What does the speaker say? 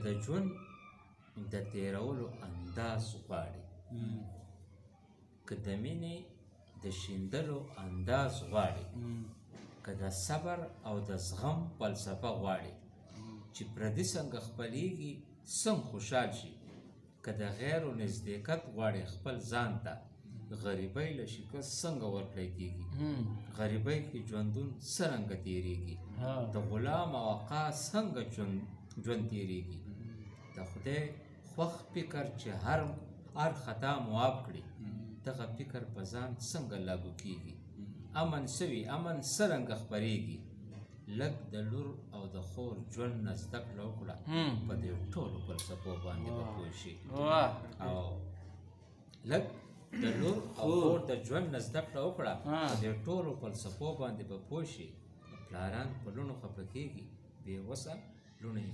د ژوند د تېرولو انداز غواړي، که د مینې د شیندلو انداز غواړي، که د صبر او د زغم فلسفه غواړي چې پردي څنګه خپلیږي څنګه خوشحال شي، که د غیرو نزدېکت غواړي خپل ځان ته غریبۍ له شکست څنګه ورکړی کېږي، غریبۍ کې ژوندون څرنګه تېرېږي، د غلام او آقا څنګه ژوند تېرېږي، د خدای خوښ فکر چې هر خطا مواب کړي دغه فکر په ځان څنګه لاګو کېږي، امن سوي امن څرنګه خپرېږي، لږ د لور او د خور ژوند نه زده کړه وکړه په دې ټولو فلسفو باندې به پوه شي. او لږ د لور او خور د ژوند نه زده کړه وکړه په دې ټولو فلسفو باندې به پوه شي. پلاران په لوڼو خفه کېږي، بې وسه لوڼې